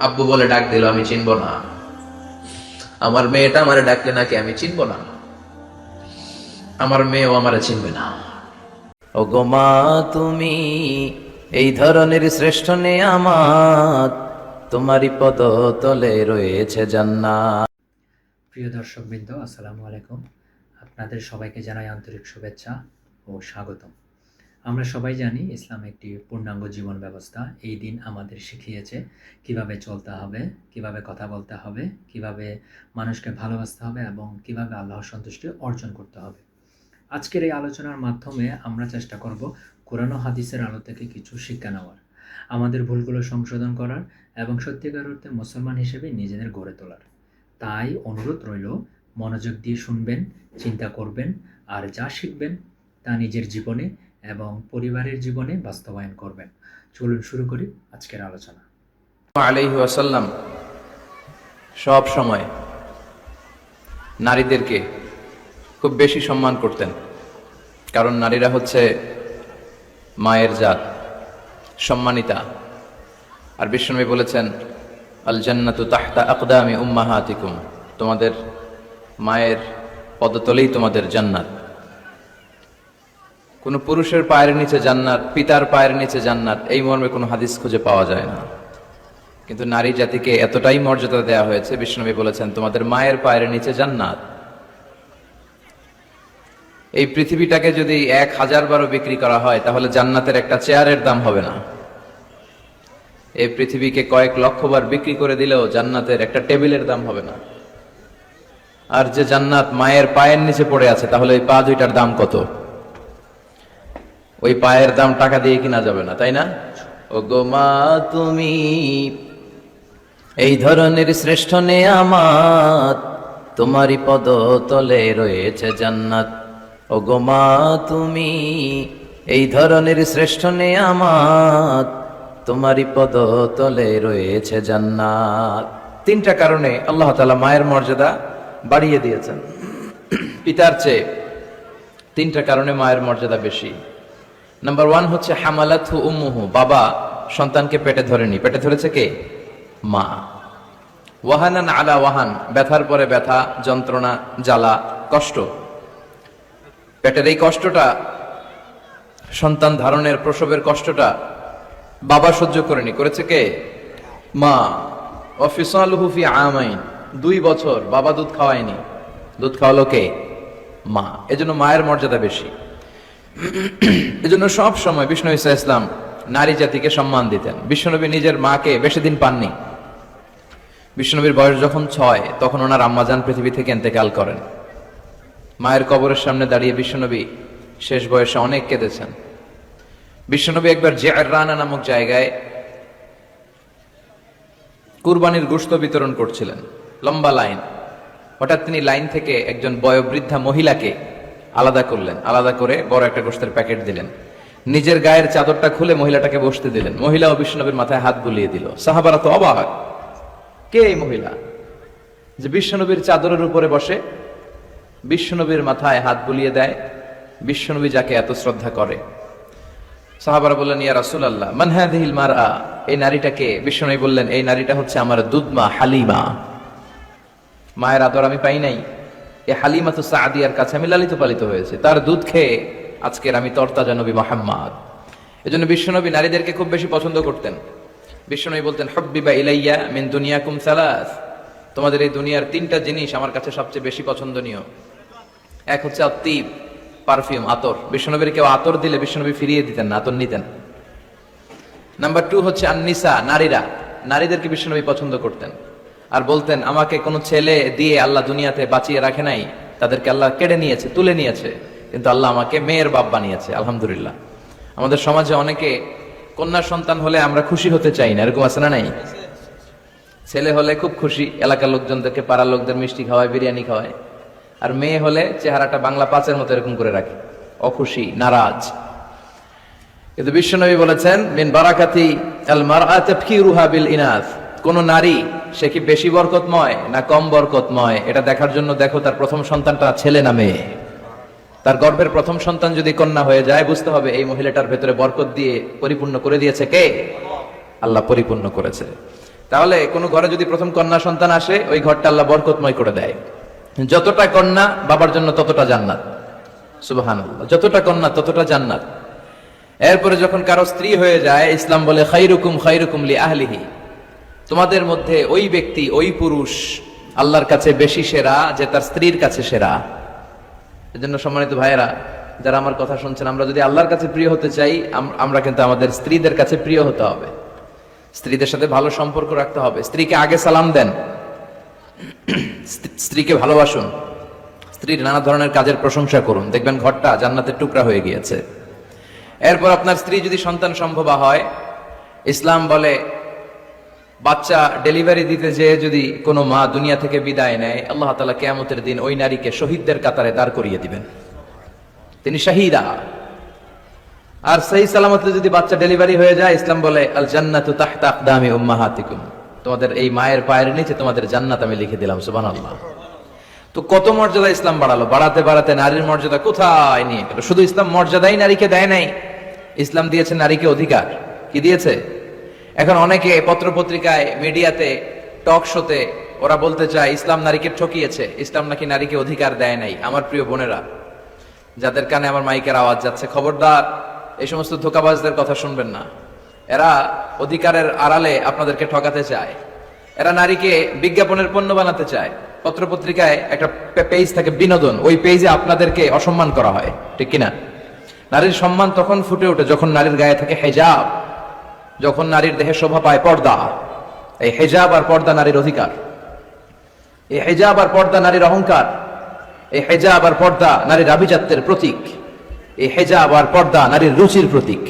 আব্বু বলে ডাক দিল, আমি চিনবো না। আমার মেয়েটা আমারে ডাকলে নাকি আমি চিনবো না, আমার মেয়েও আমারে চিনবে না। ও গো মা, তুমি এই ধরনের শ্রেষ্ঠ নেয়ামত, তোমারই পদ তলে রয়েছে জান্নাত। প্রিয় দর্শকবৃন্দ, আসসালামু আলাইকুম। আপনাদের সবাইকে জানাই আন্তরিক শুভেচ্ছা ও স্বাগতম। আমরা সবাই জানি ইসলাম একটি পূর্ণাঙ্গ জীবন ব্যবস্থা। এই দিন আমাদের শিখিয়েছে কিভাবে চলতে হবে, কিভাবে কথা বলতে হবে, কিভাবে মানুষকে ভালোবাসতে হবে এবং কিভাবে আল্লাহর সন্তুষ্টি অর্জন করতে হবে। আজকের এই আলোচনার মাধ্যমে আমরা চেষ্টা করব কোরআন ও হাদিসের আলো থেকে কিছু শিক্ষা নেওয়ার, আমাদের ভুলগুলো সংশোধন করার এবং সত্যিকার অর্থে মুসলমান হিসেবে নিজেদের গড়ে তোলার। তাই অনুরোধ রইল, মনোযোগ দিয়ে শুনবেন, চিন্তা করবেন, আর যা শিখবেন তা নিজের জীবনে এবং পরিবারের জীবনে বাস্তবায়ন করবেন। চলুন শুরু করি আজকের আলোচনা। আলাইহি ওয়াসাল্লাম সব সময় নারীদেরকে খুব বেশি সম্মান করতেন, কারণ নারীরা হচ্ছে মায়ের জাত, সম্মানিতা। আর বিশ্বনবী বলেছেন, আল জান্নাতু তাহতা আকদামি উম্মাহাতিকুম, তোমাদের মায়ের পদতলেই তোমাদের জান্নাত। কোনো পুরুষের পায়ের নিচে জান্নাত, পিতার পায়ের নিচে জান্নাত, এই মর্মে কোনো হাদিস খুঁজে পাওয়া যায় না। কিন্তু নারী জাতিকে এতটাই মর্যাদা দেওয়া হয়েছে, বিশ্বনবী বলেছেন তোমাদের মায়ের পায়ের নিচে জান্নাত। এই পৃথিবীটাকে যদি 1000 বারও বিক্রি করা হয় তাহলে জান্নাতের একটা চেয়ারের দাম হবে না। এই পৃথিবীকে কয়েক লক্ষ বার বিক্রি করে দিলেও জান্নাতের একটা টেবিলের দাম হবে না। আর যে জান্নাত মায়ের পায়ের নিচে পড়ে আছে, তাহলে ওই পা দুইটার দাম কত? ওই পায়ের দাম টাকা দিয়ে কিনা যাবে না, তাই না? ও গো মা, তুমি এই ধরনের শ্রেষ্ঠ নেয়ামত, তোমারই পদ তলে রয়েছে জান্নাত। ও গো মা, তুমি এই ধরনের শ্রেষ্ঠ নেয়ামত, তোমারই পদ তলে রয়েছে জান্নাত। 3টা কারণে আল্লাহ তাআলা মায়ের মর্যাদা বাড়িয়ে দিয়েছেন পিতার চেয়ে। 3টা কারণে মায়ের মর্যাদা বেশি। নাম্বার 1 হচ্ছে হামালাতহু উম্মুহু, বাবা সন্তানকে পেটে ধরেনি, পেটে ধরেছে কে? মা। ওয়াহানান আলা ওয়াহান, ব্যথার পরে ব্যথা, যন্ত্রণা, জ্বালা, কষ্ট। পেটের এই কষ্টটা, সন্তান ধারণের প্রসবের কষ্টটা বাবা সহ্য করেনি, করেছে কে? মা। ওয়াফিসালুহু ফি আমাইন, 2 বছর বাবা দুধ খাওয়ায়নি, দুধ খাওয়ালো কে? মা। এজন্য মায়ের মর্যাদা বেশি। এজন্য সব সময় বিষ্ণু ঈসা ইসলাম নারী জাতিকে সম্মান দিতেন। বিশ্বনবী নিজের মাকে বেশি দিন পাননি। বিশ্বনবীর বয়স যখন 6, তখন ওনার আম্মাজান পৃথিবী থেকে ইন্তেকাল করেন। মায়ের কবরের সামনে দাঁড়িয়ে বিশ্বনবী শেষ বয়সে অনেক কেঁদেছেন। বিশ্বনবী একবার জিআররানা নামক জায়গায় কুরবানির গোশত বিতরণ করছিলেন, লম্বা লাইন। হঠাৎ তিনি লাইন থেকে একজন বয়োবৃদ্ধা মহিলাকে আলাদা করলেন, আলাদা করে বড় একটা গোশতের প্যাকেট দিলেন। নিজের গায়ের চাদরটা খুলে মহিলাটাকে বসতে দিলেন। মহিলাও বিশ্বনবীর মাথায় হাত বুলিয়ে দিল। সাহাবারা তো অবাক, কে এই মহিলা যে বিশ্বনবীর চাদরের উপরে বসে, বিশ্বনবীর মাথায় হাত বুলিয়ে দেয়, বিশ্বনবী যাকে এত শ্রদ্ধা করে। সাহাবারা বললেন, ইয়া রাসূলুল্লাহ, মান হাযিহিল মারআ, এই নারীটাকে? বিশ্বনবী বললেন, এই নারীটা হচ্ছে আমার দুধমা হালিমা। মায়ের আদর আমি পাই নাই, এই হালিমাতু সাদিয়ার কাছে আমি লালিত পালিত হয়েছে, তার দুধ খেয়ে আজকের আমি তরতাজা নবী মুহাম্মদ। এজন্য বিশ্বনবী নারীদেরকে খুব বেশি পছন্দ করতেন। বিশ্বনবী বলতেন, হুব্বিবা ইলাইয়া মিন দুনিয়াকুম সালাস, তোমাদের এই দুনিয়ার 3টা জিনিস আমার কাছে সবচেয়ে বেশি পছন্দনীয়। এক হচ্ছে আত্তিব, পারফিউম, আতর। বিশ্বনবীর কেউ আতর দিলে বিশ্বনবী ফিরিয়ে দিতেন না, আতর নিতেন। নাম্বার 2 হচ্ছে আন-নিসা, নারীরা। নারীদেরকে বিশ্বনবী পছন্দ করতেন আর বলতেন, আমাকে কোনো ছেলে দিয়ে আল্লাহ দুনিয়াতে বাঁচিয়ে রাখে নাই, তাদেরকে আল্লাহ কেড়ে নিয়েছে, তুলে নিয়েছে, কিন্তু আল্লাহ আমাকে মেয়ের বাপ বানিয়েছে, আলহামদুলিল্লাহ। আমাদের সমাজে অনেকে কন্যা সন্তান হলে আমরা খুশি হতে চাই না, এরকম আছে না নাই? ছেলে হলে খুব খুশি, এলাকার লোকজনদেরকে, পাড়ার লোকদের মিষ্টি খাওয়ায়, বিরিয়ানি খাওয়ায়। আর মেয়ে হলে চেহারাটা বাংলা 5-এর মতো এরকম করে রাখে, অখুশি, নারাজ। কিন্তু বিশ্বনবী বলেছেন, মিন বারাকাতি আল মারআ তাফকিরুহা বিল ইনাস, কোন নারী সে কি বেশি বরকতময় না কম বরকতময়, এটা দেখার জন্য দেখো তার প্রথম সন্তানটা ছেলে না মেয়ে। তার গর্ভের প্রথম সন্তান যদি কন্যা হয়ে যায়, বুঝতে হবে এই মহিলাটার ভেতরে বরকত দিয়ে পরিপূর্ণ করে দিয়েছে কে? আল্লাহ পরিপূর্ণ করেছে। তাহলে কোনো ঘরে যদি প্রথম কন্যা সন্তান আসে, ওই ঘরটা আল্লাহ বরকতময় করে দেয়। যতটা কন্যা বাবার জন্য ততটা জান্নাত। সুবহানাল্লাহ, যতটা কন্যা ততটা জান্নাত। এরপরে যখন কারো স্ত্রী হয়ে যায়, ইসলাম বলে খাইরুকুম খাইরুকুম লি আহলিহি, তোমাদের মধ্যে ওই ব্যক্তি, ওই পুরুষ আল্লাহর কাছে বেশি সেরা যে তার স্ত্রীর কাছে সেরা। এজন্য সম্মানিত ভাইয়েরা, যারা আমার কথা শুনছেন, আমরা যদি আল্লাহর কাছে প্রিয় হতে চাই, আমরা কিন্তু আমাদের স্ত্রীদের কাছে প্রিয় হতে হবে, স্ত্রীদের সাথে ভালো সম্পর্ক রাখতে হবে। স্ত্রীকে আগে সালাম দেন, স্ত্রীকে ভালোবাসুন, স্ত্রীর নানা ধরনের কাজের প্রশংসা করুন, দেখবেন ঘরটা জান্নাতের টুকরা হয়ে গিয়েছে। এরপর আপনার স্ত্রী যদি সন্তান সম্ভবা হয়, ইসলাম বলে বাচ্চা ডেলিভারি দিতে যেয়ে যদি কোনো মা দুনিয়া থেকে বিদায় নেয়, আল্লাহ তাআলা কিয়ামতের দিন ওই নারীকে শহীদদের কাতারে দাঁড় করিয়ে দিবেন, তিনি শাহীদা। আর সহি সালামতে যদি বাচ্চা ডেলিভারি হয়ে যায়, ইসলাম বলে আল জান্নাতু তাহতা আকদামি উম্মাহাতিকুম, তোমাদের এই মায়ের পায়ের নিচে তোমাদের জান্নাত আমি লিখে দিলাম। সুবহানাল্লাহ। তো কত মর্যাদা ইসলাম বাড়ালো, বাড়াতে বাড়াতে নারীর মর্যাদা কোথায় নিয়ে গেল। শুধু ইসলাম মর্যাদাই নারীকে দেয় নাই, ইসলাম দিয়েছে নারীকে অধিকার। কি দিয়েছে? এখন অনেকে পত্রপত্রিকায়, মিডিয়াতে, টক শোতে ওরা বলতে চায় ইসলাম নারীকে ঠকিয়েছে, ইসলাম নাকি নারীকে অধিকার দেয় নাই। আমার প্রিয় বোনেরা, যাদের কানে আমার মাইকের আওয়াজ যাচ্ছে, খবরদার এই সমস্ত ধোঁকাবাজদের কথা শুনবেন না। এরা অধিকারের আড়ালে আপনাদেরকে ঠকাতে চায়, এরা নারীকে বিজ্ঞাপনের পণ্য বানাতে চায়। পত্রপত্রিকায় একটা পেজ থাকে বিনোদন, ওই পেজে আপনাদেরকে অসম্মান করা হয়, ঠিক কিনা? নারীর সম্মান তখন ফুটে ওঠে যখন নারীর গায়ে থাকে হেজাব, যখন নারীর দেহে শোভা পায় পর্দা। এই হেজাব আর পর্দা নারীর অধিকার, এই হেজাব আর পর্দা নারীর অহংকার, এই হেজাব আর পর্দা নারীর আভিজাত্যের প্রতীক, এই হেজাব আর পর্দা নারীর রুচির প্রতীক।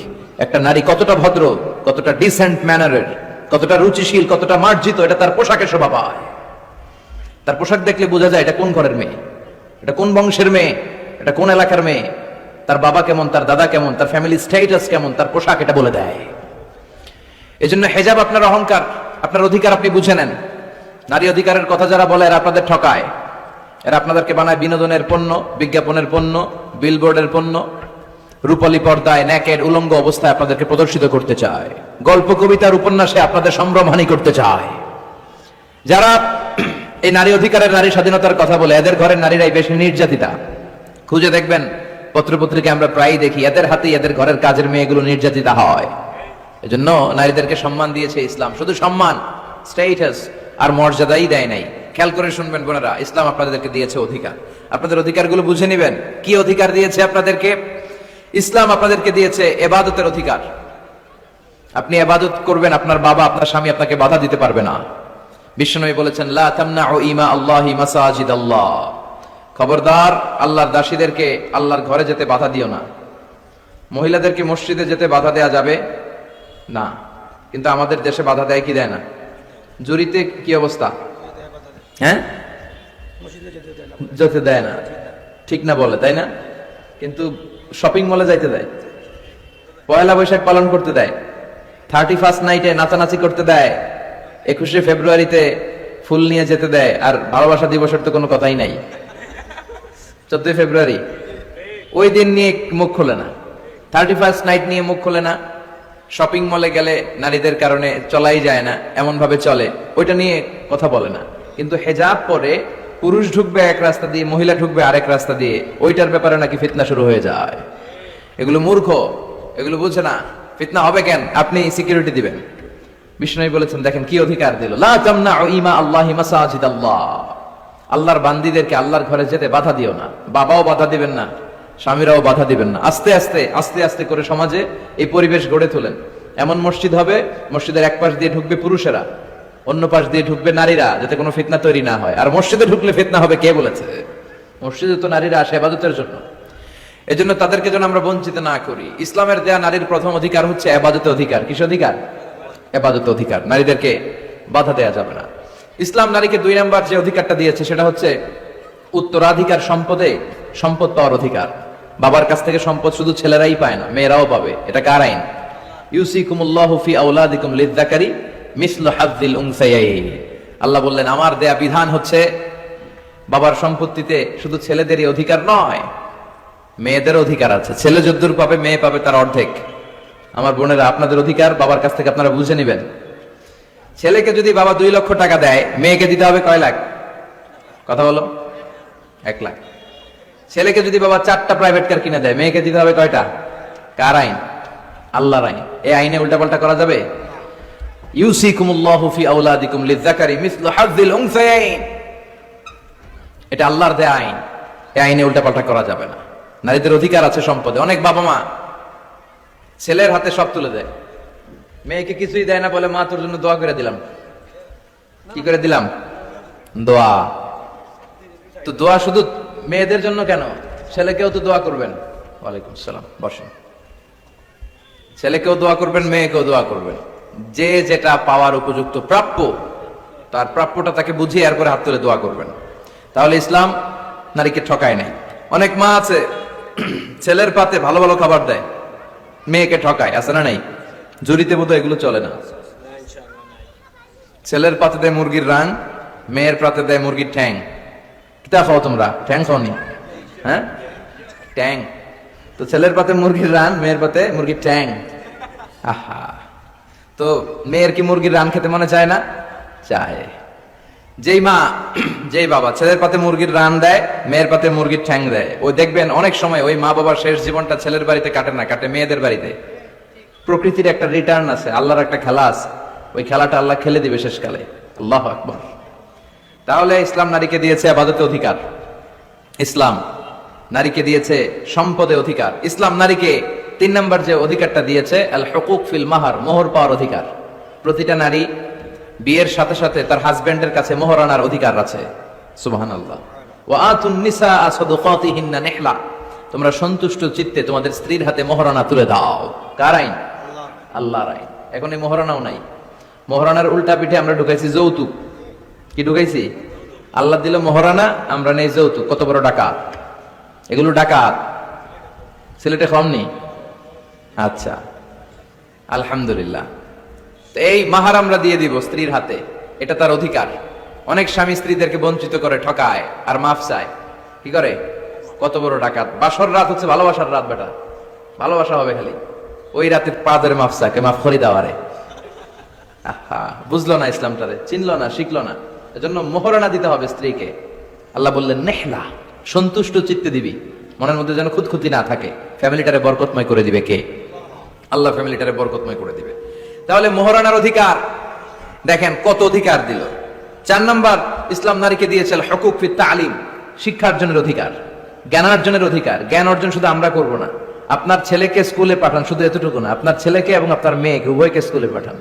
একটা নারী কতটা ভদ্র, কতটা ডিসেন্ট ম্যানারের, কতটা রুচিশীল, কতটা মার্জিত, এটা তার পোশাকে শোভা পায়। তার পোশাক দেখলে বোঝা যায় এটা কোন ঘরের মেয়ে, এটা কোন বংশের মেয়ে, এটা কোন এলাকার মেয়ে, তার বাবা কেমন, তার দাদা কেমন, তার ফ্যামিলি স্ট্যাটাস কেমন, তার পোশাক এটা বলে দেয়। এজন্য হেজাব আপনার অহংকার, আপনার অধিকার, আপনি বুঝে নেন। নারী অধিকারের কথা যারা বলে এরা আপনাদের ঠকায়, এরা আপনাদেরকে বানায় বিনোদনের পণ্য, বিজ্ঞাপনের পণ্য, বিলবোর্ডের পণ্য। রূপালী পর্দায় নেকেড উলঙ্গ অবস্থায় আপনাদেরকে প্রদর্শিত করতে চায়, গল্প কবিতার উপন্যাসে আপনাদের সম্ভ্রমহানি করতে চায়। যারা এই নারী অধিকারের, নারী স্বাধীনতার কথা বলে, এদের ঘরের নারীরাই বেশি নির্যাতিতা। খুঁজে দেখবেন পত্রপত্রিকায় আমরা প্রায়ই দেখি, এদের হাতেই এদের ঘরের কাজের মেয়েগুলো নির্যাতিতা হয়। এজন্য নারীদেরকে সম্মান দিয়েছে ইসলাম, শুধু সম্মান, স্ট্যাটাস আর মর্যাদাই দেয় নাই। খেয়াল করে শুনবেন বোনেরা, ইসলাম আপনাদেরকে দিয়েছে অধিকার, আপনাদের অধিকারগুলো বুঝে নেবেন। কি অধিকার দিয়েছে আপনাদেরকে? ইসলাম আপনাদেরকে দিয়েছে ইবাদতের অধিকার। আপনি ইবাদত করবেন, আপনার বাবা, আপনার স্বামী আপনাকে বাধা দিতে পারবে না। বিশ্বনবী বলেছেন লা তামনাউ ইমা আল্লাহি মাসাজিদাল্লাহ, খবরদার আল্লাহর দাসীদেরকে আল্লাহর ঘরে যেতে বাধা দিও না। মহিলাদেরকে মসজিদে যেতে বাধা দেয়া যাবে না, কিন্তু আমাদের দেশে বাধা দেয় কি দেয় না? জুরিতে কি অবস্থা? হ্যাঁ, যেতে দেয় না, ঠিক না বলে, তাই না? কিন্তু শপিং মলে যাইতে দেয়, পয়লা বৈশাখ পালন করতে দেয়, 31st নাইটে নাচানাচি করতে দেয়, 21শে ফেব্রুয়ারিতে ফুল নিয়ে যেতে দেয়। আর ভালোবাসা দিবসের তো কোনো কথাই নাই। 14ই ফেব্রুয়ারি ওই দিন নিয়ে মুখ খোলে না, 31st নাইট নিয়ে মুখ খোলে না। শপিং মলে গেলে নারীদের কারণে চলাই যায় না, এমন ভাবে চলে, ওইটা নিয়ে কথা বলে না। কিন্তু হেজাব পরে পুরুষ ঢুকবে এক রাস্তা দিয়ে, মহিলা ঢুকবে আরেক রাস্তা দিয়ে, ওইটার ব্যাপারে নাকি ফিতনা শুরু হয়ে যায়। এগুলো মূর্খ, এগুলো বুঝে না। ফিতনা হবে কেন? আপনি সিকিউরিটি দিবেন। বিষ্ণু বলেছেন, দেখেন কি অধিকার দিল, লা তামনাউ ইমা আল্লাহি মাসাজিদাল্লাহ, আল্লাহর বান্দীদেরকে আল্লাহর ঘরে যেতে বাধা দিও না। বাবাও বাধা দিবেন না, স্বামীরাও বাধা দিবেন না। আস্তে আস্তে আস্তে আস্তে করে সমাজে এই পরিবেশ গড়ে তোলেন। এমন মসজিদ হবে, মসজিদের এক পাশ দিয়ে ঢুকবে পুরুষেরা, অন্য পাশ দিয়ে ঢুকবে নারীরা, যাতে কোনো ফিতনা তৈরি না হয়। আর মসজিদে ঢুকলে ফিতনা হবে, কে বলেছে? মসজিদে তো নারীরা আসে ইবাদতের জন্য, এজন্য তাদেরকে যেন আমরা বঞ্চিত না করি। ইসলামের দেয়া নারীর প্রথম অধিকার হচ্ছে ইবাদতের অধিকার। কিস অধিকার? ইবাদতের অধিকার। নারীদেরকে বাধা দেয়া যাবে না। ইসলাম নারীকে 2 নাম্বার যে অধিকারটা দিয়েছে সেটা হচ্ছে উত্তরাধিকার সম্পদে সম্পদ পাওয়ার অধিকার। বাবার কাছ থেকে সম্পদ শুধু ছেলেরাই পায় না, মেয়েরাও পাবে। এটা কার আইন? ইউসিকুমুল্লাহু ফি আওলাদিকুম লিযযাকারি মিসলু হাযযিল উনসায়াইন। আল্লাহ বললেন, আমার দেয়া বিধান হচ্ছে বাবার সম্পত্তিতে শুধু ছেলেদেরই অধিকার নয়, মেয়েদের অধিকার আছে। ছেলে যদ্দূর পাবে, মেয়ে পাবে তার অর্ধেক। আমার বোনেরা, আপনাদের অধিকার বাবার কাছ থেকে আপনারা বুঝে নেবেন। ছেলেকে যদি বাবা 2 লক্ষ টাকা দেয়, মেয়েকে দিতে হবে কয় লাখ? কথা বলো। 1 লাখ। ছেলেকে যদি বাবা 4টা প্রাইভেট কার কিনে দেয়, মেয়েকে দিতে হবে কয়টা? কার আইন? আল্লাহর আইন। এই আইনে উল্টাপাল্টা করা যাবে? ইউসিকুমুল্লাহু ফি আওলাদিকুম লিযাকারি মিসলু হাযযিল উনসায়াইন, এটা আল্লাহর দেয়া আইন। এই আইনে উল্টাপাল্টা করা যাবে না। নারীদের অধিকার আছে সম্পদে। অনেক বাবা মা ছেলের হাতে সব তুলে দেয়, মেয়েকে কিছুই দেয় না, বলে মা তোর জন্য দোয়া করে দিলাম। কি করে দিলাম? দোয়া। তো দোয়া শুধু মেয়েদের জন্য কেন? ছেলেকেও তো দোয়া করবেন। ওয়ালাইকুম আসসালাম, বসেন। ছেলেকেও দোয়া করবেন, মেয়েকেও দোয়া করবেন। যে যেটা পাওয়ার উপযুক্ত প্রাপ্য, তার প্রাপ্যটা তাকে বুঝিয়ে এরপরে হাত তুলে দোয়া করবেন। তাহলে ইসলাম নারীকে ঠকায় নাই। অনেক মা আছে ছেলের পাতে ভালো ভালো খাবার দেয়, মেয়েকে ঠকায়, আছে না নাই? জুরিতে বোধহয় এগুলো চলে না। ছেলের পাতে দেয় মুরগির রান, মেয়ের পাতে দেয় মুরগির ঠ্যাং। কিতা খাও তোমরা? ঠ্যাং খাওনি? হ্যাঁ, ট্যাং। তো ছেলের পাতে মুরগির রান, মেয়ের পাতে মুরগির ঠ্যাং। আহা, তো মেয়ের কি মুরগির রান খেতে মনে চায় না? চায়। যেই মা, যেই বাবা ছেলের পাতে মুরগির রান দেয়, মেয়ের পাতে মুরগির ঠ্যাং দেয়, ওই দেখবেন অনেক সময় ওই মা বাবার শেষ জীবনটা ছেলের বাড়িতে কাটে না, কাটে মেয়েদের বাড়িতে। প্রকৃতির একটা রিটার্ন আছে, আল্লাহর একটা খেলা আছে, ওই খেলাটা আল্লাহ খেলে দিবে শেষকালে। আল্লাহু আকবার। তাহলে ইসলাম নারীকে দিয়েছে ইবাদতে অধিকার, ইসলাম নারীকে দিয়েছে সম্পদে অধিকার। ইসলাম নারীকে 3 নম্বর যে অধিকারটা দিয়েছে, আল হুকুক ফিল মাহার, মোহর পাওয়ার অধিকার। প্রতিটা নারী বিয়ের সাথে সাথে তার হাজবেন্ডের কাছে মোহর আনার অধিকার আছে। সুবহানাল্লাহ। ওয়া আতুন নিসা সাদাকাতিহিন্না নিহলা, তোমরা সন্তুষ্ট চিত্তে তোমাদের স্ত্রীর হাতে মোহরানা তুলে দাও। কার আইন? আল্লাহর আইন। এখন এই মোহরানাও নাই। মোহরানার উল্টা পিঠে আমরা ঢুকাইছি যৌতুক। কি ঢুকাইছি? আল্লাহ দিল মোহরানা, আমরা নেই যৌতুক। কত বড় ডাকাত! এগুলো ডাকাত। ছেলেটা কমনি? আচ্ছা, আলহামদুলিল্লাহ। এই মাহার আমরা দিয়ে দিব স্ত্রীর হাতে, এটা তার অধিকার। অনেক স্বামী স্ত্রীদেরকে বঞ্চিত করে, ঠকায়, আর মাফ চায়। কি করে? কত বড় ডাকাত! বাসর রাত হচ্ছে ভালোবাসার রাত, বেটা ভালোবাসা হবে খালি। ওই রাতে পাদের মাফ চাকে, মাফ করি দাওয়ারে। আহা, বুঝলো না ইসলামটারে, চিনলো না, শিখলো না। এজন্য মোহরানা দিতে হবে স্ত্রীকে। আল্লাহ বললেন নেহলা, সন্তুষ্ট চিত্তে দিবি, মনের মধ্যে যেন খুঁতখুঁতি না থাকে। ফ্যামিলিটারে বরকতময় করে দিবে কে? আল্লাহ ফ্যামিলিটারে বরকতময় করে দিবে। তাহলে মোহরানার অধিকার দেখেন কত অধিকার দিল। 4 নম্বর ইসলাম নারীকে দিয়েছে হুকুক ফিত তালিম, শিক্ষার্জনের অধিকার, জ্ঞানার্জনের অধিকার। জ্ঞান অর্জন শুধু আমরা করব না, আপনার ছেলেকে স্কুলে পাঠান, শুধু এতটুকু না, আপনার ছেলেকে এবং আপনার মেয়েকে উভয়কে স্কুলে পাঠান।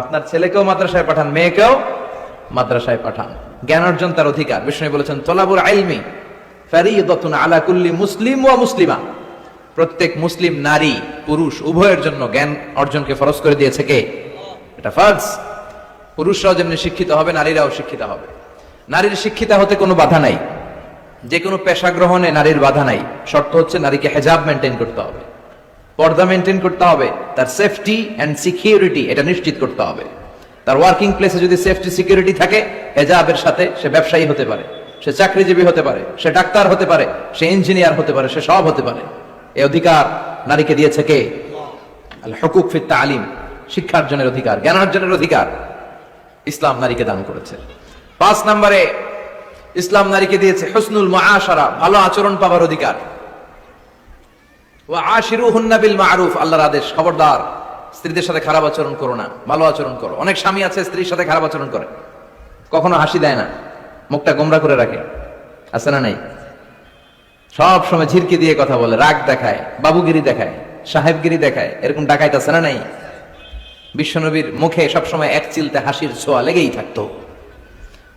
আপনার ছেলেকেও মাদ্রাসায় পাঠান, মেয়েকেও মাদ্রাসায় পাঠান। জ্ঞান অর্জন তার অধিকার। বিষ্ণু বলেছেন তলাবুল ইলমি ফারিদাতুন আলা কুল্লি মুসলিম ওয়া মুসলিমা, প্রত্যেক মুসলিম নারী পুরুষ উভয়ের জন্য জ্ঞান অর্জনকে ফরজ করে দিয়েছে কে? এটা ফরজ। পুরুষরাও যেমনি শিক্ষিত হবে, নারীরাও শিক্ষিত হবে। নারীর শিক্ষিত হতে কোনো বাধা নাই, যে কোনো পেশা গ্রহণে নারীর বাধা নাই। শর্ত হচ্ছে নারীকে হেজাব মেনটেন করতে হবে, পর্দা মেনটেন করতে হবে, তার সেফটি এন্ড সিকিউরিটি এটা নিশ্চিত করতে হবে। তার ওয়ার্কিং প্লেসে যদি সেফটি সিকিউরিটি থাকে, হেজাবের সাথে সে ব্যবসায়ী হতে পারে, সে চাকরিজীবী হতে পারে, সে ডাক্তার হতে পারে, সে ইঞ্জিনিয়ার হতে পারে, সে সব হতে পারে। এই অধিকার নারীকে দিয়েছে কে? আল হুকুক ফিত তালিম, শিক্ষার্জনের অধিকার, জ্ঞানার্জনের অধিকার ইসলাম নারীকে দান করেছে। 5 নম্বরে ইসলাম নারীকে দিয়েছে হুসনুল মুআশারা, ভালো আচরণ পাবার অধিকার। ওয়া আশিরুহুন্না বিল মারুফ, আল্লাহর আদেশ, খবরদার স্ত্রীদের সাথে খারাপ আচরণ করো না, ভালো আচরণ করো। অনেক স্বামী আছে স্ত্রীর সাথে খারাপ আচরণ করে, কখনো হাসি দেয় না, মুখটা গোমরা করে রাখে, আছে না নাই? সব সময় ঝিরকি দিয়ে কথা বলে, রাগ দেখায়, বাবুগিরি দেখায়, সাহেবগিরি দেখায়, এরকম ডাকাইত আছে না নাই? বিশ্বনবীর মুখে সবসময় এক চিলতে হাসির ছোঁয়া লেগেই থাকতো।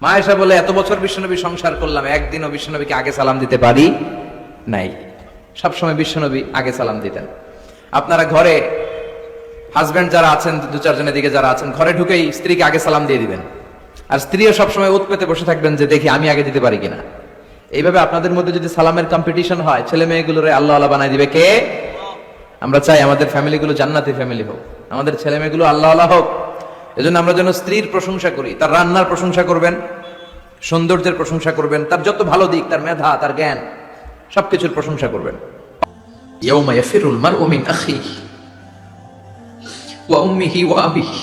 মা আয়েশা বলে, এত বছর বিশ্বনবী সংসার করলাম, একদিনও বিশ্বনবীকে আগে সালাম দিতে পারি নাই। সবসময় বিশ্বনবী আগে সালাম দিতেন। আপনারা ঘরে হাজবেন্ড যারা আছেন, 2-4 জনের দিকে যারা আছেন, ঘরে ঢুকেই স্ত্রীকে আগে সালাম দিয়ে দিবেন, আর স্ত্রীও সবসময় উৎ পেতে বসে থাকবেন যে দেখি আমি আগে দিতে পারি কিনা। এইভাবে আপনাদের মধ্যে যদি সালামের কম্পিটিশন হয়, ছেলে মেয়েগুলোরে আল্লাহ আল্লাহ বানাই দিবে কে? আমরা চাই আমাদের ফ্যামিলিগুলো জান্নাতি ফ্যামিলি হোক, আমাদের ছেলে মেয়েগুলো আল্লাহ আল্লাহ হোক। এজন্য আমরা যেন স্ত্রীর প্রশংসা করি, তার রান্নার প্রশংসা করবেন, সৌন্দর্যের প্রশংসা করবেন, তার যত ভালো দিক, তার মেধা, তার জ্ঞান, সবকিছুর প্রশংসা করবেন। ইয়াউমা ইয়াফিরুল মারউ মিন আখিহি ওয়া উম্মিহি ওয়া আবিহি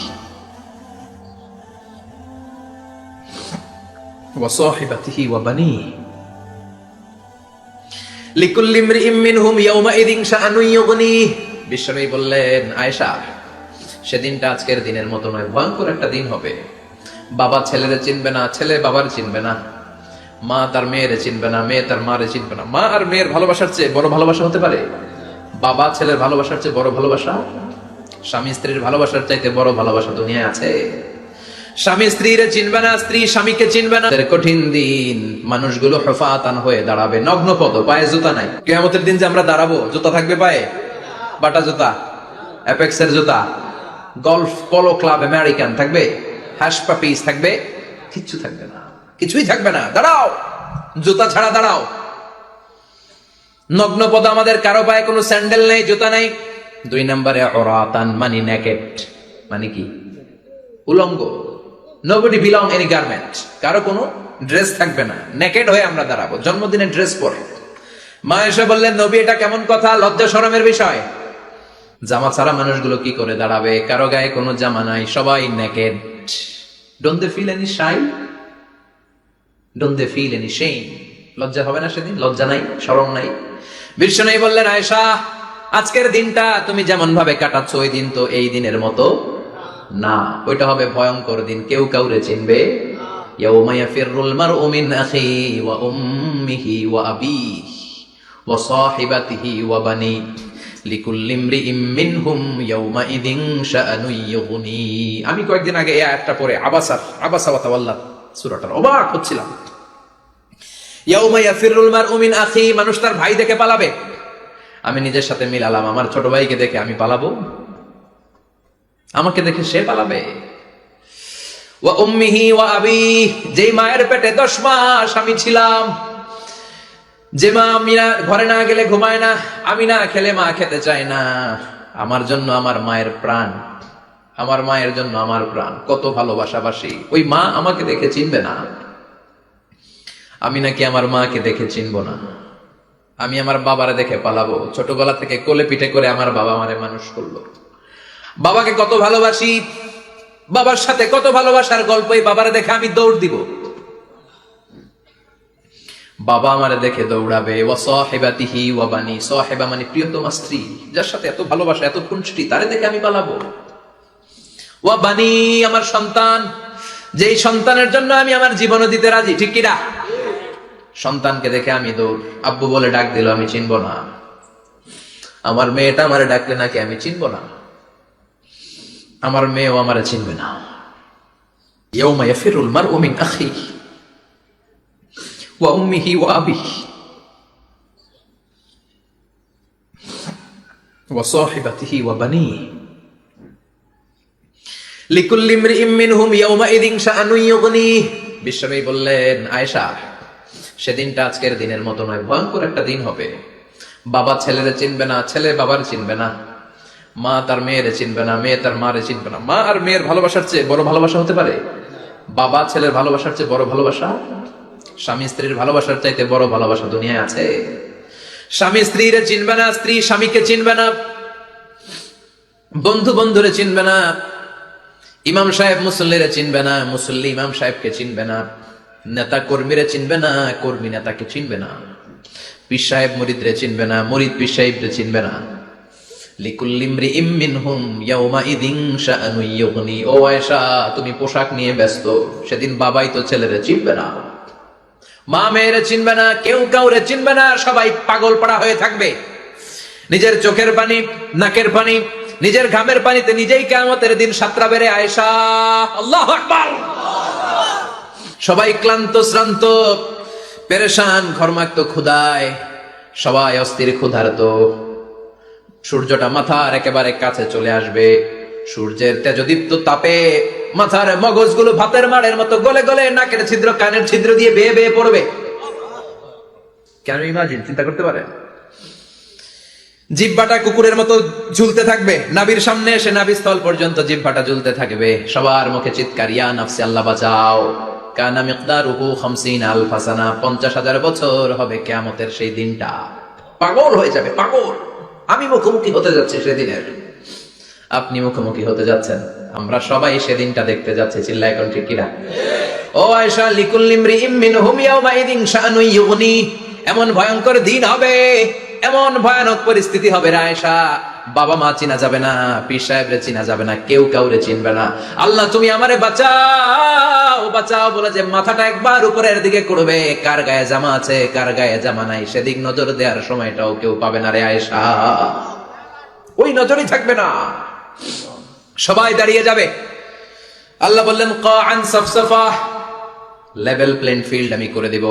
ওয়া সাহিবাতিহি ওয়া বানিহি লিকুল্লি ইমরিইম মিনহুম ইয়াওমাইযিন শাআনুন ইউগনিহি। বিশ্বনবী বললেন, আয়েশা, সেদিনটা আজকের দিনের মতো নয়, ভয়ঙ্কর একটা দিন হবে। বাবা ছেলেরে চিনবে না, ছেলে বাবার চিনবে না, মা তার মেয়েরে চিনবে না, মেয়ে তার মারে চিনবে না। মা আর মেয়ের ভালোবাসার চেয়ে বড় ভালোবাসা হতে পারে? বাবা ছেলের ভালোবাসার চেয়ে বড় ভালোবাসা? স্বামী স্ত্রীর ভালোবাসার চাইতে বড় ভালোবাসা দুনিয়ায় আছে? স্বামী স্ত্রীরে চিনবে না, স্ত্রী স্বামীকে চিনবে না। কঠিন দিন, মানুষগুলো হুফাতান হয়ে দাঁড়াবে, নগ্ন পদ, পায়ে জুতা নাই। কিয়ামতের দিন যে আমরা দাঁড়াবো, জুতা থাকবে পায়ে? বাটা জুতা, অ্যাপেক্সের জুতা, গলফ পোলো ক্লাব আমেরিকান থাকবে? হ্যাশ পাপিস থাকবে? কিচ্ছু থাকবে না, কিছুই থাকবে না। দাঁড়াও, জুতা ছাড়া দাঁড়াও। নগ্ন পদ, আমাদের কারো পায়ে কোনো স্যান্ডেল নেই, জুতা নেই। 2 নম্বরে অরাতান, মানে নেকেট, মানে কি? উলঙ্গ। নোবডি বিলং এনি গার্মেন্ট, কারো কোনো ড্রেস থাকবে না, নেকেড হয়ে আমরা দাঁড়াবো, জন্মদিনের ড্রেস পরে। মা এসে বললেন, নবী এটা কেমন কথা, লজ্জা শরমের বিষয়। জামা ছাড়া মানুষগুলো কি করে দাঁড়াবে? কারো গায়ে কোনো জামা নাই, সবাই naked. Don't they feel any shy? Don't they feel any shame? লজ্জা হবে না সেদিন? লজ্জা নাই, শরম নাই? বিশ্বনবী বললেন, আয়েশা, আজকের দিনটা তুমি যেমন ভাবে কাটাচ্ছ, ওই দিন তো এই দিনের মতো না। ওইটা হবে ভয়ঙ্কর দিন, কেউ কাউরে চিনবে। ইয়াউমা ইয়াফিরুল মারউ মিন আখিহি ওয়া উম্মিহি ওয়া আবিহি ওয়া সাহিবাতিহি ওয়া বানি লিকুল্লি ইমরিইম মিনহুম ইয়াউমাইযিন শাআনুন ইউগনি। আমি কয়েকদিন আগে এই আয়াতটা পড়ে আবাসা ওয়া তাওয়াল্লা সূরাটার অবাক হচ্ছিলাম। ইয়াউমা ইয়াফিরুল মারউ মিন আখিহি, মানুষ তার ভাই দেখে পালাবে। আমি নিজের সাথে মিলালাম, আমার ছোট ভাইকে দেখে আমি পালাবো? আমাকে দেখে সে পালাবে? ওয়া উম্মিহি ওয়া আবিহি, যেই মায়ের পেটে 10 মাস আমি ছিলাম, যে মা আমি না ঘরে না গেলে ঘুমায় না, আমি না খেলে মা খেতে চায় না, আমার জন্য আমার মায়ের প্রাণ, আমার মায়ের জন্য আমার প্রাণ, কত ভালোবাসাবাসী। ওই মা আমাকে দেখে চিনবে না, আমি নাকি আমার মাকে দেখে চিনবো না। আমি আমার বাবারে দেখে পালাবো। ছোটবেলা থেকে কোলে পিঠে করে আমার বাবা আমারে মানুষ করলো। বাবাকে কত ভালোবাসি, বাবার সাথে কত ভালোবাসার গল্প, এই বাবারে দেখে আমি দৌড় দিব। বাবা আমারে দেখে দৌড়াবে। ওয়া সাহিবাতিহি ওয়া বানি, সাহিবা মানে প্রিয়তমা স্ত্রী, যার সাথে এত ভালোবাসা, এত খুনসুটি, তারে দেখে আমি পালাবো। ওয়া বানি, আমার সন্তান, যেই সন্তানের জন্য আমি আমার জীবনও দিতে রাজি, ঠিক কিনা? সন্তানকে দেখে আমি দৌড়। আব্বু বলে ডাক দিল, আমি চিনব না। আমার মেয়েটা আমারে ডাকলে নাকি আমি চিনব না, আমার মেয়েও আমারে চিনবে না। ইয়াউমা ইয়াফিরুল মারউ মিন আখিহি ওয়া উম্মিহি ওয়া আবিহি ওয়া সাহিবাতিহি ওয়া বানিহি লিকুল্লি ইমরিইম মিনহুম ইয়াউমাইযিন শাআনুন ইউগনিহি। বিশ্বনবী বললেন, আয়েশা, সেদিনটা আজকের দিনের মতো নয়, ভয়ঙ্কর একটা দিন হবে। বাবা ছেলেরে চিনবে না, ছেলে বাবার চিনবে না, মা তার মেয়েরে চিনবে না, মেয়ে তার মারে চিনবে না। মা আর মেয়ের ভালোবাসার চেয়ে বড় ভালোবাসা হতে পারে? বাবা ছেলের ভালোবাসার চেয়ে বড় ভালোবাসা? স্বামী স্ত্রীর ভালোবাসার চাইতে বড় ভালোবাসা দুনিয়ায় আছে? স্বামী স্ত্রীরে চিনবে না, স্ত্রী স্বামীকে চিনবে না, বন্ধু বন্ধুরে চিনবে না, ইমাম সাহেব মুসল্লিরে চিনবে না, মুসল্লি ইমাম সাহেবকে চিনবে না, নেতা কর্মীরে চিনবে না, কর্মী নেতাকে চিনবে না, পীর সাহেব মুরিদরে চিনবে না, মুরিদ পীর সাহেবরে চিনবে না। লিকুল্লি ইমরিইম মিনহুম ইয়াউমাইযিন শাআনুন ইউগনি। ও আয়েশা, তুমি পোশাক নিয়ে ব্যস্ত, সেদিন বাবাই তো ছেলেরে চিনবে না, মা মেয়েরে চিনবে না, কেউ কাউরে চিনবে না, সবাই পাগল পাড়া হয়ে থাকবে। নিজের চোখের পানি, নাকের পানি, নিজের ঘামের পানিতে নিজেই কিয়ামতের দিন সাতরা বেড়ে। আয়েশা, আল্লাহু আকবার। সবাই ক্লান্ত শ্রান্ত, পেরেশান, ঘর্মাক্ত, ক্ষুধায়, সবাই অস্থির ক্ষুধার্ত। সূর্যটা মাথার একেবারে কাছে চলে আসবে, সূর্যের তেজদীপ্ত তাপে মাথার মগজগুলো ভাতের মাড়ের মতো গলে গলে নাকের ছিদ্র, কানের ছিদ্র দিয়ে বেয়ে বেয়ে পড়বে। কেন ইমাজিন, চিন্তা করতে পারে? জিহ্বাটা কুকুরের মতো ঝুলতে থাকবে, নাভির সামনে এসে নাভিস্থল পর্যন্ত জিহ্বাটা ঝুলতে থাকবে। সবার মুখে চিৎকার, ইয়া নাফসি, আল্লাহ বাঁচাও। কানা মিকদারুহু 50,000 সানা, 50,000 বছর হবে কিয়ামতের সেই দিনটা। পাগল হয়ে যাবে, পাগল। আমি মুখোমুখি হতে যাচ্ছি সেদিনের, আপনি মুখোমুখি হতে যাচ্ছেন, আমরা সবাই সেদিনটা দেখতে যাচ্ছি। চিল্লায় কোন ঠিক কিনা? ও আয়েশা, লিকুল্লি ইমরিইম মিনহুম ইয়াওমাইযিন শাআনুন ইউগনি, এমন ভয়ঙ্কর দিন হবে, এমন ভয়ানক পরিস্থিতি হবে রে আয়েশা, বাবা মা চিনা যাবে না, পীর সাহেবরে চিনা যাবে না, কেউ কাউরে চিনবে না। আল্লাহ তুমি আমারে বাঁচাও বাঁচাও বলে যে মাথাটা একবার উপরের দিকে করবে, কার গায়ে জামা আছে কার গায়ে জামা নাই সেদিক নজর দেওয়ার সময়টাও কেউ পাবে না রে আয়েশা, ওই নজরই থাকবে না, সবাই দাঁড়িয়ে যাবে। আল্লাহ বললেন কাআন সাফসাফা, লেভেল প্লেন ফিল্ড আমি করে দেব,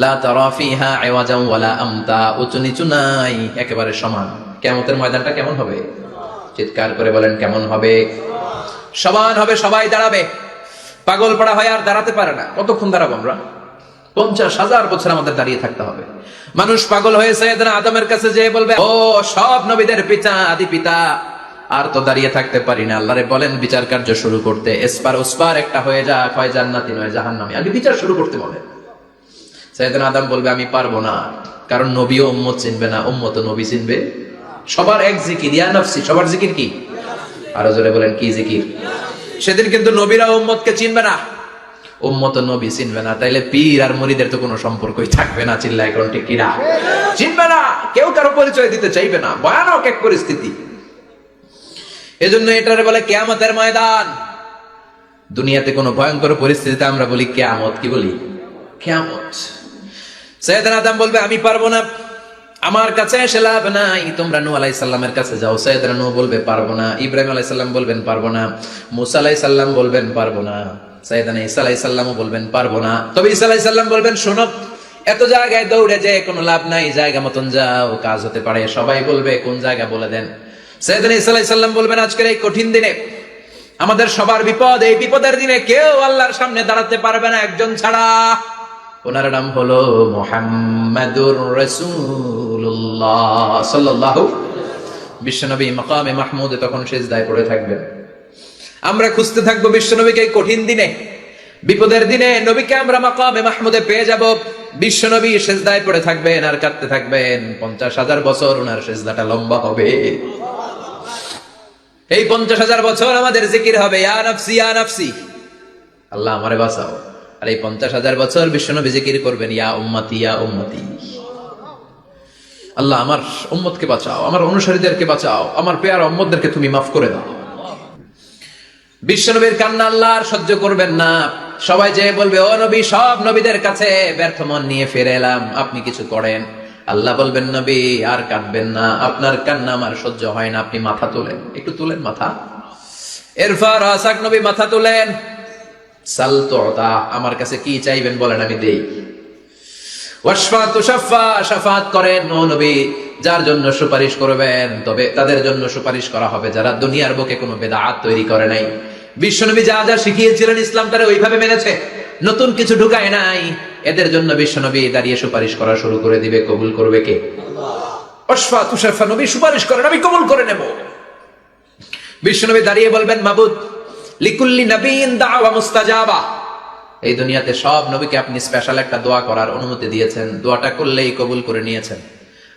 লা তারা ফিহা আওয়াজান ওয়ালা আমতা, উঁচু নিচু নাই, একেবারে সমান। কিয়ামতের ময়দানটা কেমন হবে? চিৎকার করে বলেন কেমন হবে? সমান হবে, সবাই দাঁড়াবে। পাগল পাড়া হয় আর দাঁড়াতে পারে না। কতক্ষণ দাঁড়াবো আমরা? 50,000 বছর আমাদের দাঁড়িয়ে থাকতে হবে। মানুষ পাগল হয়ে সাইয়েদনা আদমের কাছে যেয়ে বলবে, ও সব নবীদের পিতা, আদি পিতা, আর তো দাঁড়িয়ে থাকতে পারি না, আল্লাহরে বলেন বিচার কার্য শুরু করতে, এসপার ওসপার একটা হয়ে যা, হয় জান্নাতি নয় জাহান্নামী, আগে বিচার শুরু করতে বলে। সাইয়েদনা আদম বলবে আমি পারবো না, কারণ নবীও উম্মত চিনবে না, উম্মত নবী চিনবে। সবার এক জিকির, ইয়া নফসি, সবার জিকির কি? আরো জোরে বলেন কি জিকির? সেদিন কিন্তু নবীরা উম্মতকে চিনবে না, উম্মত নবী চিনবে না, তাইলে পীর আর মুরিদের তো কোনো সম্পর্কই থাকবে না। চিল্লায় এখন ঠিক কিনা? চিনবে না, কেউ কারো পরিচয় দিতে চাইবে না, ভয়ানক এক পরিস্থিতি। এজন্য এটারে বলে কিয়ামতের ময়দান। দুনিয়াতে কোনো ভয়ঙ্কর পরিস্থিতিতে আমরা বলি কিয়ামত, কি বলি? কিয়ামত। সাইয়েদনা আদম বলবে আমি পারবো না, আমার কাছে এসে লাভ নাই, তোমরা নূহ আলাইহিস সালামের কাছে যাও। সাইয়েদনা নূহ বলবে পারবো না, ইব্রাহিম আলাইহিস সালাম বলবেন পারবো না, মূসা আলাইহিস সালাম বলবেন পারবো না, সাইয়েদনা ঈসা আলাইহিস সালামও বলবেন পারবো না। তবে ঈসা আলাইহিস সালাম বলবেন শোনো, এত জায়গায় দৌড়ে যে কোনো লাভ নাই, জায়গা মতন যাও, কাজ হতে পারে। সবাই বলবে কোন জায়গা বলে দেন। সাইয়েদনা ঈসা আলাইহিস সালাম বলবেন আজকের এই কঠিন দিনে আমাদের সবার বিপদ, এই বিপদের দিনে কেউ আল্লাহর সামনে দাঁড়াতে পারবে না একজন ছাড়া, ওনার নাম হলো মুহাম্মাদুর রাসূলুল্লাহ সাল্লাল্লাহু। বিশ্বনবী মাকামে মাহমুদে তখন সিজদায় পড়ে থাকবেন, আমরা খুঁজতে থাকবো বিশ্বনবীকে। এই কঠিন দিনে, বিপদের দিনে নবীকে আমরা মাকামে মাহমুদে পেয়ে যাব। বিশ্বনবী সিজদায় পড়ে থাকবেন আর কাঁদতে থাকবেন, 50,000 বছর ওনার সিজদাটা লম্বা হবে। এই 50,000 বছর আমাদের জিকির হবে ইয়া নাফসি ইয়া নাফসি, আল্লাহ আমারে বাঁচাও। আর এই 50,000 বছর বিশ্বনবী জিকির করবেন ইয়া উম্মতি ইয়া উম্মতি, আল্লাহ আমার উম্মতকে বাঁচাও, আমার অনুসারীদেরকে বাঁচাও, আমার পেয়ার উম্মতদেরকে তুমি মাফ করে দাও। বিশ্বনবীর কান্না আল্লাহ আর সহ্য করবেন না, সবাই যে বলবে ও নবী, সব নবীদের কাছে ব্যর্থ মন নিয়ে ফিরে এলাম, আপনি কিছু করেন। আল্লাহ বলবেন নবী আর কাঁদবেন না, আপনার কান্না আমার সহ্য হয় না, আপনি মাথা তোলেন, একটু তুলেন মাথা। এরফা রাসাক, নবী মাথা তুলেন। সাল তুতা, আমার কাছে কি চাইবেন বলেন আমি দেই। ওয়াশফা তুশাফা, শাফাত করেন ও নবী, যার জন্য সুপারিশ করবেন তবে তাদের জন্য সুপারিশ করা হবে যারা দুনিয়ার বুকে কোনো বেদাত তৈরি করে নাই। বিশ্বনবী যা যা শিখিয়েছিলেন ইসলামটারে ওইভাবে মেনেছে, নতুন কিছু ঢুকায় নাই। এদের জন্য বিশ্বনবী দাঁড়িয়ে সুপারিশ করা শুরু করে দিবে। কবুল করবে কে? ওয়াশফা তুশাফা, নবী সুপারিশ করেন, আমি কবুল করে নেব। বিশ্বনবী দাঁড়িয়ে বলবেন মাবুদ, লিকুল্লি নবিয়্যিন দাওয়া মুস্তাজাবা, এই দুনিয়াতে সব নবীকে আপনি স্পেশাল একটা দোয়া করার অনুমতি দিয়েছেন, দোয়াটা করলেই কবুল করে নিয়েছেন।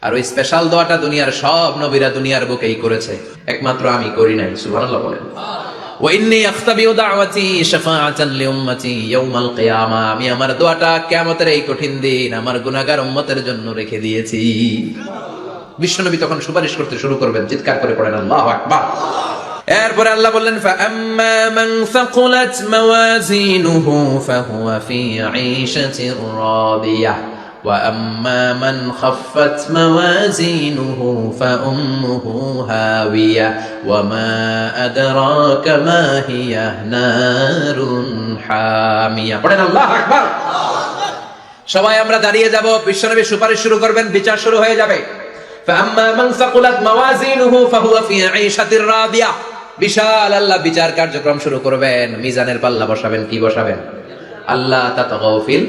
আর ওই স্পেশাল দোয়াটা দুনিয়ার সব নবীরা দুনিয়ার বুকেই করেছে, একমাত্র আমি করি নাই। সুবহানাল্লাহ বলেন। ওয়া ইন্নী আখতাবিউ দাওয়াতি শাফাআতান লিউম্মতি ইয়াউমাল কিয়ামা, আমি আমার দোয়াটা কিয়ামতের এই কঠিন দিন আমার গুনাহগার উম্মতের জন্য রেখে দিয়েছি। বিশ্বনবী তখন সুপারিশ করতে শুরু করবেন, চিৎকার করে পড়েন আল্লাহু আকবার। এরপরে আল্লাহ বললেন ফাআম্মা মান সাকুলাত মাওয়াজিনুহু ফাহুয়া ফি ঈশাতির রাদিয়াহ ওয়া আম্মা মান খাফফাত মাওয়াজিনুহু ফাউম্মুহু হাওিয়া ওয়া মা আদরাকা মা হিয়া নারুন হামিয়া। পড়েন আল্লাহু আকবার। সবাই আমরা দাঁড়িয়ে যাব, বিশ্বনবী সুপারিশ শুরু করবেন, বিচার শুরু হয়ে যাবে। ফাআম্মা মান সাকুলাত মাওয়াজিনুহু ফাহুয়া ফি ঈশাতির রাদিয়াহ, বিশাল আল্লাহ বিচার কার্যক্রম শুরু করবেন। মিজানের পাল্লা বসাবেন, কি বসাবেন? আল্লাহ তাতাগাউ ফিল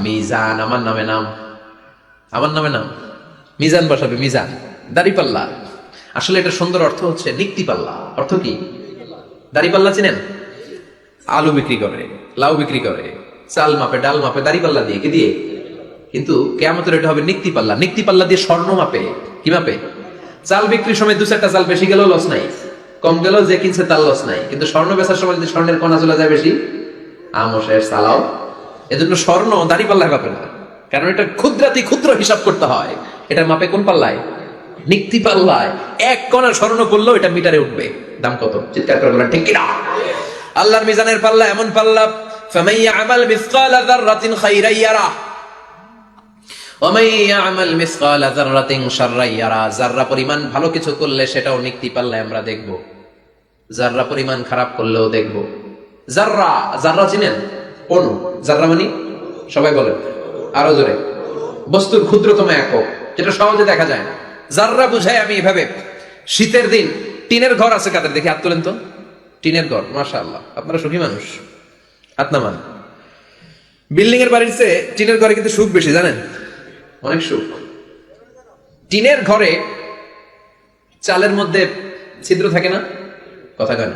মিজান, আমার নামে নাম, আমার নামে নাম, মিজান বসাবে, মিজান দাড়ি পাল্লা। আসলে এটা সুন্দর অর্থ হচ্ছে নিক্তি পাল্লা। অর্থ কি? দাড়ি পাল্লা চিনেন? আলু বিক্রি করে, লাউ বিক্রি করে, চাল মাপে, ডাল মাপে, দাড়ি পাল্লা দিয়ে, কি দিয়ে? কিন্তু কিয়ামতের এটা হবে নিক্তি পাল্লা। নিক্তি পাল্লা দিয়ে স্বর্ণ মাপে। কি মাপে? চাল বিক্রির সময় 2-4টা চাল বেশি গেলেও লস নাই, কম গেলেও যে কিনছে তার লস নাই, কিন্তু স্বর্ণ বেচার সময় যদি স্বর্ণের কণা চলে যায় বেশি, আমশের সালাও। এজন্য স্বর্ণ দাড়ি পাল্লায় মাপে না, কারণ এটা ক্ষুদ্রাতি ক্ষুদ্র হিসাব করতে হয়। এটা মাপে কোন পাল্লায়? নিক্তি পাল্লায়। এক কণা স্বর্ণ পড়লেও এটা মিটারে উঠবে। দাম কত? চিৎকার করে বলেন ঠিক কিনা? আল্লাহর মিজানের পাল্লা এমন পাল্লা, ফামান ইয়ামাল মিসকালা যাররাতিন খাইরান ইয়ারা ওয়া মান ইয়ামাল মিসকালা যাররাতিন শাররান ইয়ারা। যাররা পরিমাণ ভালো কিছু করলে সেটাও নিক্তি পাল্লায় আমরা দেখব, যাররা পরিমাণ খারাপ করলেও দেখব। যাররা, যাররা চিনেন? অণু। যাররা মানে সবাই বলেন আরো জোরে, বস্তুর ক্ষুদ্রতম একক, যেটা সহজে দেখা যায় না। যাররা বুঝাই আমি এভাবে, শীতের দিন টিনের ঘর আছে কাদের? দেখি হাত তোলেন তো। টিনের ঘর, মাশাআল্লাহ, আপনারা সুখী মানুষ, হাত নামান। বিল্ডিং এর বাড়ির চেয়ে টিনের ঘরে কিন্তু সুখ বেশি, জানেন? অনেক সুখ। টিনের ঘরে চালের মধ্যে ছিদ্র থাকে না, কথা কেন?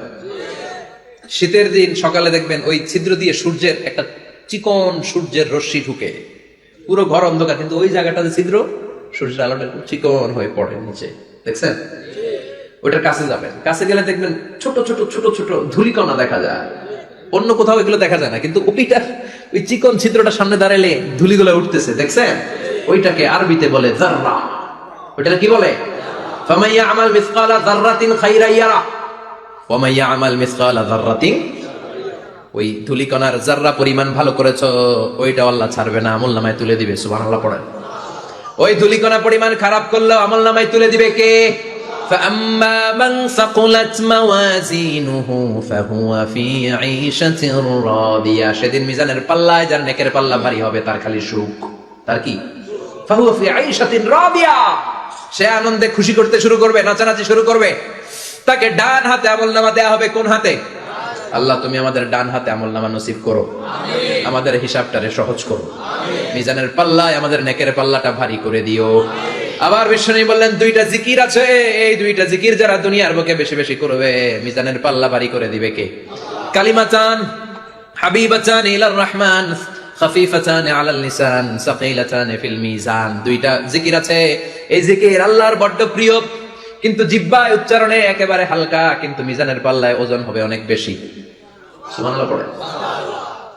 শীতের দিন সকালে দেখবেন ওই ছিদ্র দিয়ে সূর্যের একটা চিকন সূর্যের রশ্মি ঢুকে, পুরো ঘর অন্ধকার, কিন্তু ওই জায়গাটাতে ছিদ্র, সূর্যের আলোটা চিকন হয়ে পড়ে নিচে, দেখছেন? ওটার কাছে যাবেন, কাছে গেলে দেখবেন ছোট ছোট ছোট ছোট ধূলিকণা দেখা যায়। অন্য কোথাও এগুলো দেখা যায় না, কিন্তু ওইটা, ওই চিকন ছিদ্রটা সামনে দাঁড়ালে ধূলিগুলো উঠতেছে, দেখছেন? ওইটাকে আরবিতে বলে যাররা। ওইটা কি বলে? ফামান ইয়ামাল মিসকালা যাররাতিন খাইরান ইয়ারা ওয়া মান ইয়ামাল মিসকালা যাররাতিন। ওই ধূলিকণার যাররা পরিমাণ ভালো করেছো, ওইটা আল্লাহ ছাড়বে না, আমলনামায় তুলে দিবে। সুবহানাল্লাহ পড়েন। ওই ধূলিকণা পরিমাণ খারাপ করলেও আমলনামায় তুলে দিবে কে? فأما من ثقلت موازينه فهو في عيشة راضية। সেদিন মিজানের পাল্লায় যার নেকের পাল্লা ভারী হবে তার খালি সুখ। তার কি? فهو في عيشة راضية। সে আনন্দে খুশি করতে শুরু করবে, নাচানাচি শুরু করবে। তাকে ডান হাতে আমলনামা দেয়া হবে। কোন হাতে? আল্লাহ তুমি আমাদের ডান হাতে আমলনামা নসিব করো, আমিন। আমাদের হিসাবটারে সহজ করো, আমিন। মিজানের পাল্লায় আমাদের নেকের পাল্লাটা ভারী করে দিও। আবার বিশ্বনবী বললেন দুইটা জিকির আছে, এই দুইটা জিকির যারা দুনিয়ার বুকে বেশি বেশি করবে মিজানের পাল্লা ভারী করে দিবে কে? কালিমাতান হাবিবাতান ইলার রহমান খাফিফাতান আলাল লিসান সাকিলাতান ফিল মিজান। দুইটা জিকির আছে, এই জিকির আল্লাহর বড় প্রিয়, কিন্তু জিহ্বায় উচ্চারণে একেবারে হালকা, কিন্তু মিজানের পাল্লায় ওজন হবে অনেক বেশি। সুবহানাল্লাহ পড়ে।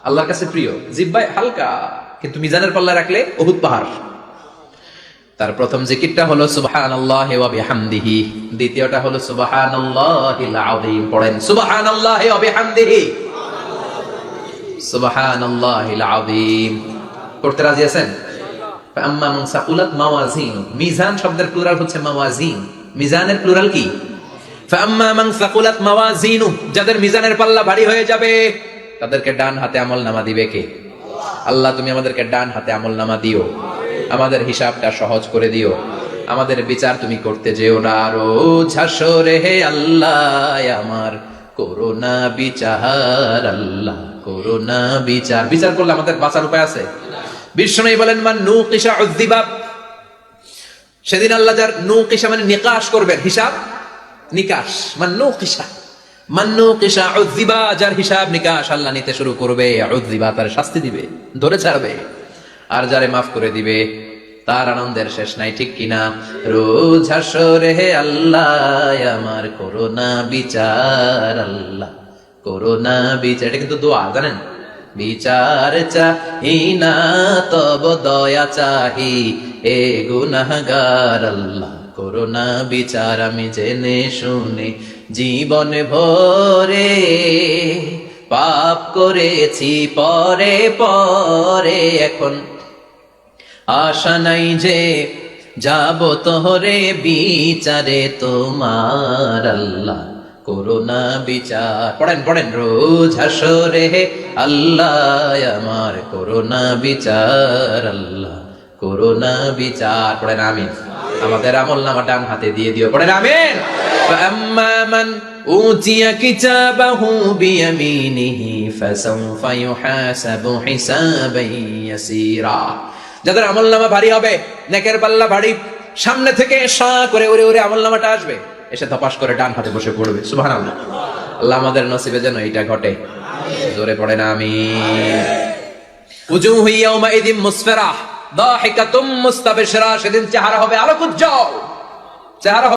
আল্লাহর কাছে প্রিয়, জিহ্বায় হালকা, কিন্তু মিজানের পাল্লায় রাখলে উহুদ পাহাড়। তার প্রথম জিকিরটা হলো সুবহানাল্লাহি ওয়া বিহামদিহি, দ্বিতীয়টা হলো সুবহানাল্লাহিল আযীম। পড়েন সুবহানাল্লাহি ওয়া বিহামদিহি, সুবহানাল্লাহিল আযীম। পড়তে রাজি আছেন? ফাআম্মা মান সাকুলাত মাওয়াজিন, মিজান শব্দের প্লুরাল হচ্ছে মাওয়াজিন, মিজানের প্লুরাল কি? ফাআম্মা মান সাকুলাত মাওয়াজিনু, যাদের মিজানের পাল্লা ভারী হয়ে যাবে তাদেরকে ডান হাতে আমলনামা দিবে কে? আল্লাহ তুমি আমাদেরকে ডান হাতে আমলনামা দিও, আমাদের হিসাবটা সহজ করে দিও, আমাদের বিচার তুমি করতে যেও না। রোজ হাসরে হে আল্লাহ আমার করোনা বিচার, আল্লাহ করোনা বিচার। বিচার করলে আমাদের বাঁচার উপায় আছে? বিষ্ণু বলেন মান নুকিশা উযযিবা। সেদিন আল্লাহ যার নুকিশা মানে নিকাশ করবেন, হিসাব নিকাশ, মান নুকিশা উযযিবা, যার হিসাব নিকাশ আল্লাহ নিতে শুরু করবে, উযযিবা তার শাস্তি দিবে, ধরে ছাড়বে। আর যারে মাফ করে দিবে তার আনন্দের শেষ নাই, ঠিক কিনা? রোজ হাসরে হে আল্লাহ আমার করোনা বিচার, আল্লাহ করোনা বিচার। এটা কিন্তু দোয়া, জানেন? বিচার চাহি না তব দয়া চাহি এ গুনাহগার, আল্লাহ করোনা বিচার। আমি জেনে শুনে জীবন ভরে পাপ করেছি পরে পরে, এখন আশা নাই যে যাব তোহরে বিচারে তোমার, আল্লাহ করোনা বিচার। পড়েন পড়েন রোজ হাসরে হে আল্লাহ আমার করোনা বিচার, আল্লাহ করোনা বিচার। পড়েন আমিন। আমাদের আমলনামা ডান হাতে দিয়ে দিও, পড়েন আমিন। ফাআম্মা মান উতিয়া কিতাবাহু বিয়ামিনিহি ফাসাউফা ইউহাসাবু হিসাবান ইয়াসীরা। যাদের আমলনামা ভারী হবে, নেকের পাল্লা ভারী, সামনে থেকে সা করে উড়ে উড়ে আমলনামাটা আসবে, এসে ধপাস করে ডান হাতে বসে পড়বে। সুবহানাল্লাহ। আল্লাহ আমাদের নসিবে যেন এটা ঘটে, জোরে পড়েন আমিন। উজুহু ইয়াউমাইযিন মুসফিরা দাহিকাতুম মুস্তাবশিরা। সেদিন চেহারা হবে আলোকোজ্জ্বল, চেহারা